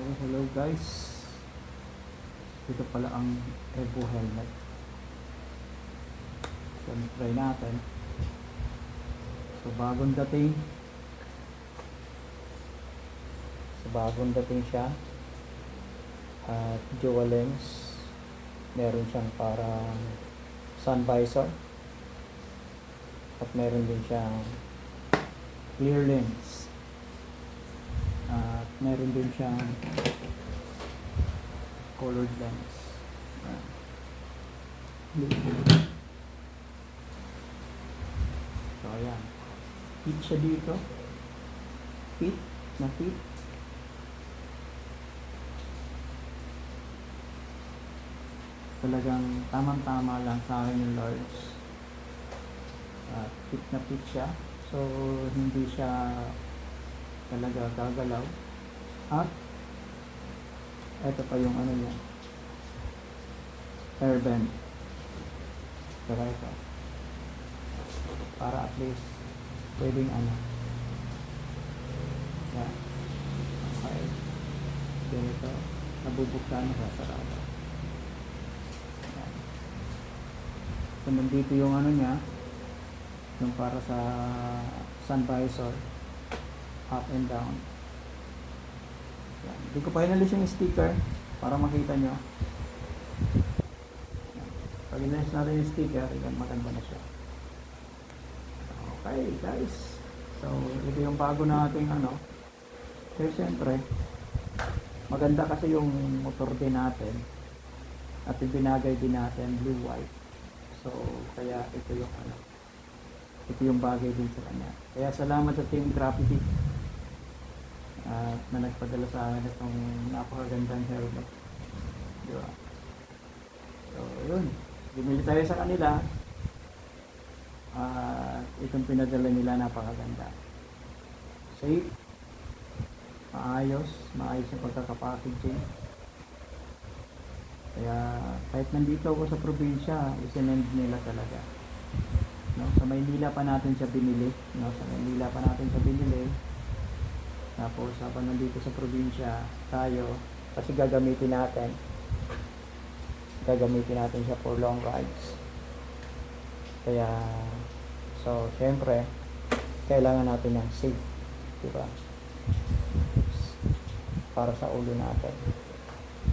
Hello guys, ito pala ang Evo helmet. So try natin. So bagong dating siya at dual lens. Meron siyang parang sun visor at meron din siyang clear lens at meron din siyang colored lens. So ayan, fit siya dito, fit. Talagang tamang-tama lang sa akin yung large. Fit na fit siya, so hindi siya talaga gagalaw. At ito pa yung ano niya, airband. Pero ito, para at least pwedeng ano. Yan. Okay. Ganito, nabubuksan sa sarado. Yan. So nandito yung ano niya, yung para sa sun visor, up and down. Yan. Hindi ko pa inalis yung sticker para makita nyo. Yan. Pag inalis natin yung sticker, yan, maganda na siya. Okay guys, so ito yung bago nating ano. Pero siyempre maganda kasi yung motor din natin at ibinagay din natin blue white, so kaya ito yung ano, ito yung bagay din sa kanya. Kaya salamat sa Team Gravity na nagpadala sa akin itong napakagandang helmet, diba? So yun, bumili tayo sa kanila. Itong pinadala nila napakaganda, safe, maayos yung pagkakapackaging. Kaya kahit nandito ako sa probinsya, isinend nila talaga, no? Sa Maynila pa natin siya binili, no? Tapos habang nandito sa probinsya tayo, kasi gagamitin natin siya for long rides. Kaya so syempre kailangan natin ng safe, diba? Para sa ulo natin.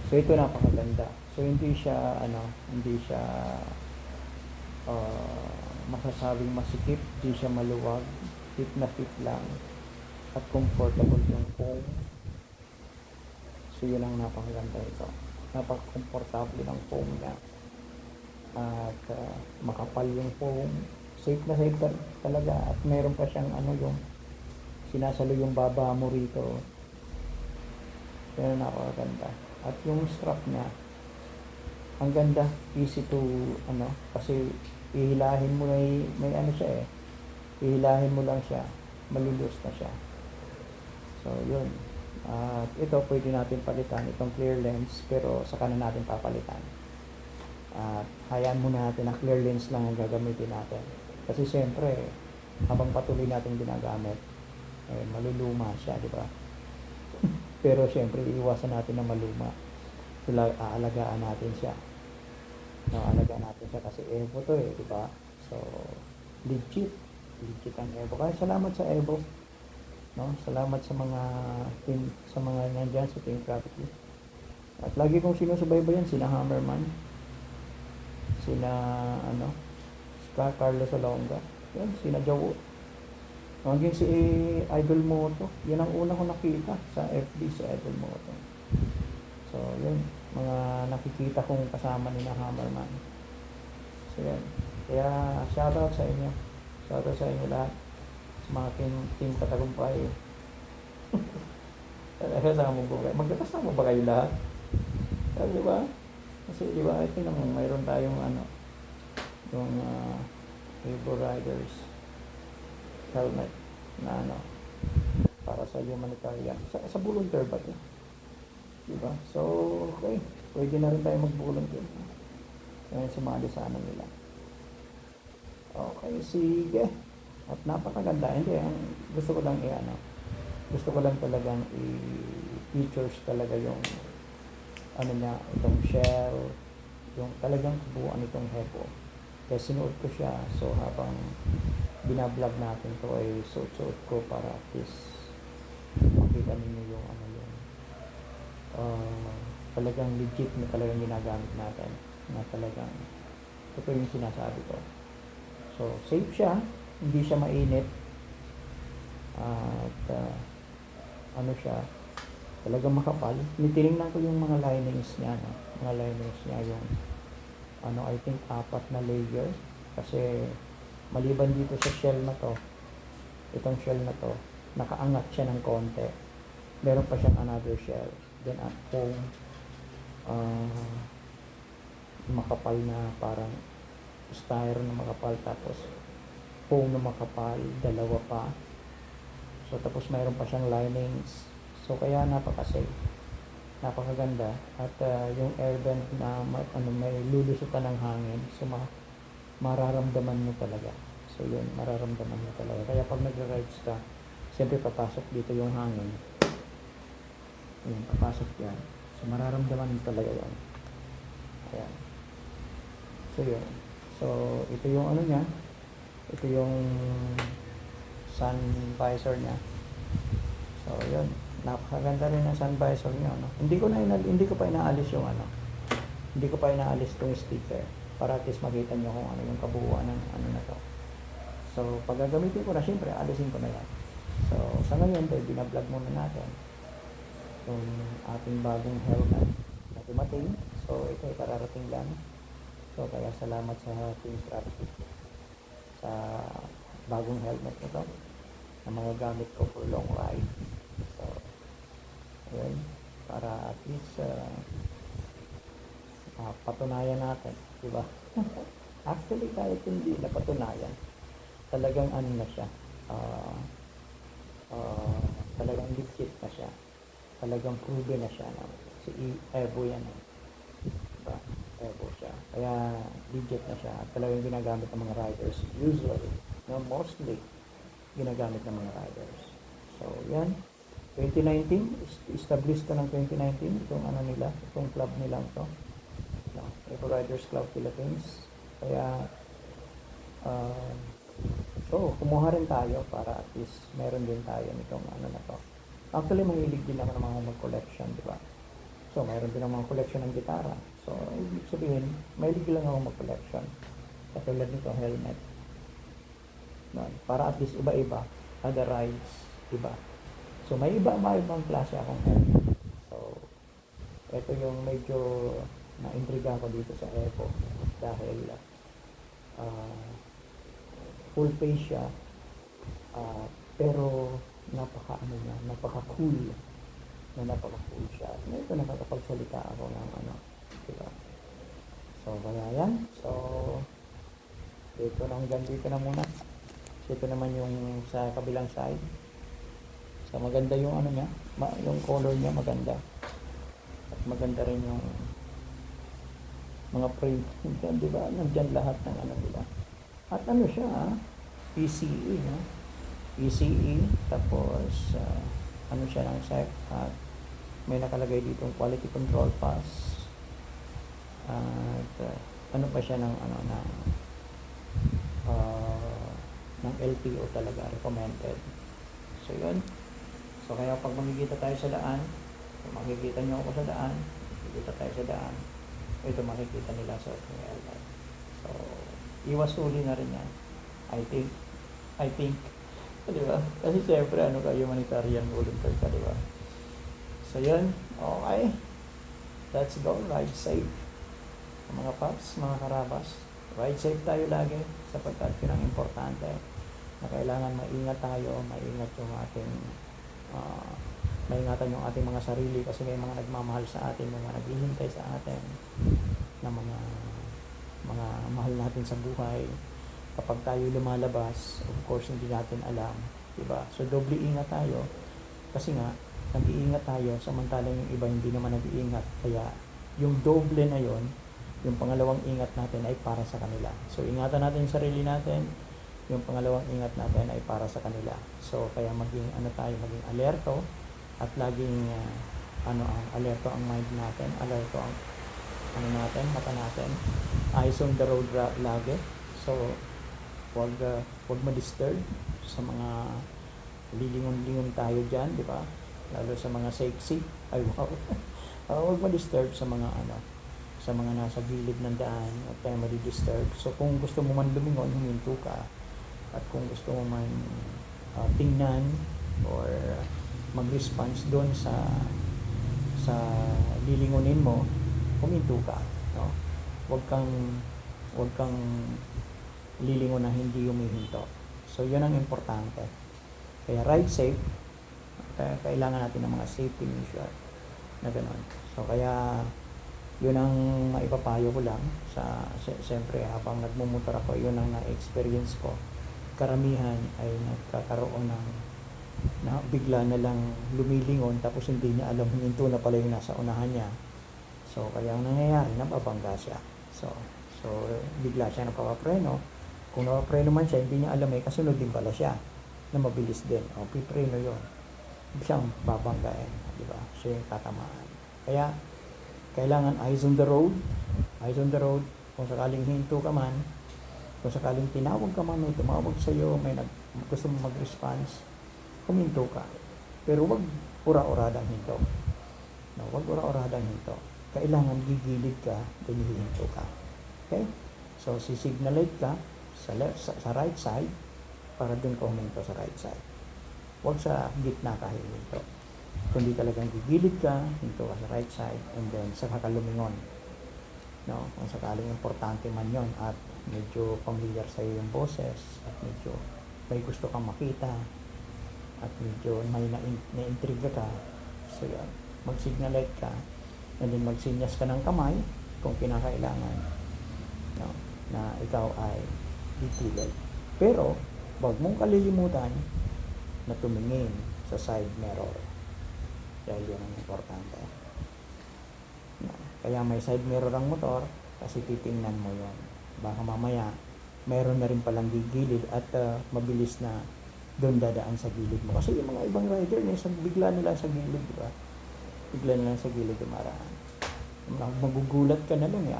So ito napakaganda. So hindi siya masasabing masikip, hindi siya maluwag, fit na fit lang at comfortable yung foam. So yun ang napakaganda ito. Napaka-comfortable ng foam niya at makapal yung foam. Safe na safe talaga, at meron pa siyang ano, yung sinasalo yung baba mo rito. Yan, napakaganda. At yung strap niya, ang ganda, easy to ano, kasi ihilahin mo, may ano siya ihilahin mo lang siya, malulus na siya. So yun, at ito pwede natin palitan, itong clear lens, pero saka na natin papalitan. At hayaan muna natin na clear lens lang ang gagamitin natin, kasi siyempre habang patuloy natin ginagamit, maluluma siya, di ba? Pero siyempre iiwasan natin na maluma. So aalagaan natin siya. Kasi Evo to di ba? So legit ang Evo. Kaya salamat sa Evo. No? Salamat sa mga team, sa mga nandiyan sa Team Gravity. At lagi kong sinusubaybayan sina Hammerman, sina Carlos Alonga, yan, sina Joe. Hanggang si Idol Moto, yan ang una ko nakita sa FB, si Idol Moto. So yun, mga nakikita kong kasama ni na Hammerman. So yan, kaya shoutout sa inyo lahat, sa mga team Katagumpay. Kasama mo ba? Magkakasama ba kayo lahat? Di ba? Kasi di ba, ito naman, mayroon tayong yung Evo Riders helmet na para sa humanitarian, sa volunteer ba ito? Diba? So okay, pwede na rin tayo mag-volunteer. Kaya sumali sa ano nila. Okay, sige. At napakaganda. Hindi, gusto ko lang talagang features talaga yung ano niya, itong shell, yung talagang kabuuan itong Hepo. Kaya sinuot ko siya, so habang binablog natin to ay suot-suot ko para at least makita ninyo yung ano yung talagang legit na talagang ginagamit natin, na talagang ito yung sinasabi ko. So safe siya, hindi siya mainit, at ano siya, talagang makapal. Tinignan ko yung mga linings niya, no? Mga linings niya yung ano, I think 4 na layer, kasi maliban dito sa shell na to, itong shell na to, nakaangat siya ng konti. Meron pa siyang another shell. Then at home, makapal na parang styro na makapal, tapos foam na makapal, dalawa pa. So tapos mayroon pa siyang linings. So kaya napaka-safe, napakaganda. At yung air vent na may lulusutan ng hangin, so mararamdaman mo talaga. So yun, mararamdaman mo talaga. Kaya pag nagra-rides ka, siyempre papasok dito yung hangin. Yun, papasok yan. So mararamdaman mo talaga yan. Ayan. So yun. So ito yung ano niya. Ito yung sun visor niya. So yun, napakaganda rin ng sun visor niya, no? Hindi ko pa inaalis yung ano. Hindi ko pa inaalis tong sticker para at least makita niyo kung ano yung kabuuan ng ano na to. So pag gagamitin ko na, syempre alisin ko na yan. So sa ngayon, binablog muna natin yung ating bagong helmet na dumating. So ito ay kararating lang. So kaya salamat sa Team Strategy sa bagong helmet na to na magagamit ko for long ride. So ayun, para at least patunayan natin, diba? Actually, kahit hindi na patunayan, talagang ano na siya, talagang legit na siya, talagang proven na siya, no? Si Evo yan, diba? Evo siya, kaya legit na siya, talagang ginagamit ng mga riders usually, no? Mostly ginagamit ng mga riders. So yan, 2019, established to ng 2019 itong ano nila, itong club nilang to, no? Evo Riders Club Philippines. Kaya so kumuha rin tayo para at least meron din tayo nitong ano na to. Actually, mahilig din ako ng mga mag-collection, di ba? So mayroon din ng mga collection ng gitara. So ibig sabihin, mahilig lang ako mag-collection. Katulad nito, helmet, no? Para at least iba-iba, other rides, iba. So may ibang klase akong helmet. So ito yung medyo na-intriga ko dito sa Evo dahil full face siya, pero napaka cool siya. Ito nakakapagsalita ako ng ano, diba? So kaya yan. So hanggang dito na muna. Ito naman yung sa kabilang side. So maganda yung ano niya, yung color niya maganda. At maganda rin yung mga print, di ba? Nandiyan lahat ng ano, di ba? At ano siya, PCE, no? PCE, tapos ano siya ng SEC, at may nakalagay ditong quality control pass, at ano pa siya ng ano ng LTO talaga, recommended. So yun. So kaya pag makikita tayo sa daan, makikita nyo ako sa daan, makikita tayo sa daan, ito makikita nila sa ating helmet. So iwas huli na rin yan, I think, di ba? Kasi siyempre ano ka, humanitarian volunteer ka, di ba? So yun, okay, let's go, ride safe mga paps, mga karabas. Ride safe tayo lagi, sapagkat yun ang importante, na kailangan maingat tayo, maingat yung ating maingatan yung ating mga sarili, kasi may mga nagmamahal sa atin, mga naghihintay sa atin na mga mahal natin sa buhay. Kapag tayo lumalabas, of course hindi natin alam, diba? So doble ingat tayo, kasi nga nag-iingat tayo samantalang yung iba hindi naman nag-iingat. Kaya yung doble na yon, yung pangalawang ingat natin ay para sa kanila. So ingatan natin yung sarili natin, yung pangalawang ingat natin ay para sa kanila. So kaya maging alerto at laging alerto ang mind natin, alerto ang mata natin, eyes on the road lagi. So wag ma-disturb sa mga lilingon-lingon tayo dyan, di ba? Lalo sa mga sexy, ay wow. Wag ma-disturb sa mga sa mga nasa gilid ng daan, at tayo ma-disturb. So kung gusto mo man lumingon, huminto ka. At kung gusto mo man tingnan or mag-response doon sa lilingunin mo, huminto ka, no? Wag kang lilingon na hindi humihinto. So yun ang importante. Kaya ride safe, kailangan natin ng mga safety measure na gano'n. So kaya yun ang maipapayo ko lang siyempre habang nagmumotor ako, yun ang na-experience ko. Karamihan ay nagkakaroon ng na bigla na lang lumilingon tapos hindi niya alam huminto na pala yung nasa unahan niya. So kaya ang nangyayari, nababangga siya. So bigla siya napapapreno. Kung napapreno man siya, hindi niya alam kasunod din pala siya na mabilis din. O pipreno yun. Siyang babanggain, di ba? Siya yung tatamaan. Kaya kailangan eyes on the road. Eyes on the road. Kung sakaling hinto ka man, kung sakaling tinawag ka man, may tumawag sa'yo, may gusto mo mag-response, huminto ka. Pero wag ura-uradang hinto. No, wag ura-uradang hinto. Kailangan gigilid ka, then hihinto ka. Okay? So sisignalate ka sa right side para dun ka huminto sa right side. Wag sa gitna ka hihinto. Kundi talagang gigilid ka, hinto ka sa right side, and then saka ka lumingon. No, kung sakaling importante man yon at medyo familiar sa iyo yung boses at medyo may gusto kang makita at medyo may na-intriga ka, so yan, mag-signalite ka, and then magsinyas ka ng kamay kung kinakailangan, no, na ikaw ay titigil. Pero wag mong kalilimutan na tumingin sa side mirror, dahil yun ang importante. No, kaya may side mirror ang motor kasi titingnan mo yun. Baka mamaya mayroon na rin palang gigilid at mabilis na doon dadaan sa gilid mo. Kasi yung mga ibang rider, bigla nila sa gilid, di ba? Bigla nila sa gilid dumaraan. Magugulat ka na lang eh.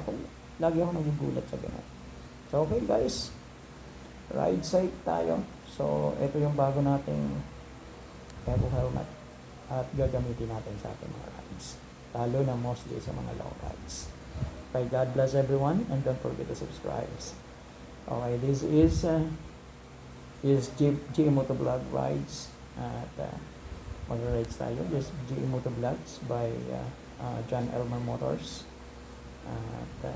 Lagi ako nagugulat sa ganun. So okay guys, ride safe tayo. So ito yung bago nating Evo helmet at gagamitin natin sa ating mga rides. Lalo na mostly sa mga long rides. Okay, God bless everyone and don't forget to subscribe. Okay, this is GE Motovlog Rides at mag-rides tayo. This GE Motovlogs by John Elmer Motors at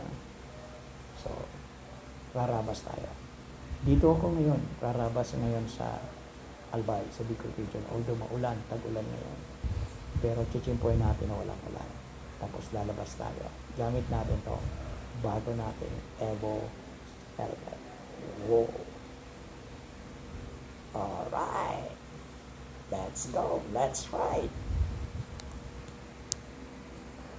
so rarabas tayo. Dito ako ngayon, rarabas ngayon sa Albay, sa Bicol Region, although maulan, tag-ulan ngayon, pero chichimpoy natin na walang ulan, tapos lalabas tayo. Gamit natin to bago natin Evo helmet. Whoa. Alright, let's go, let's ride.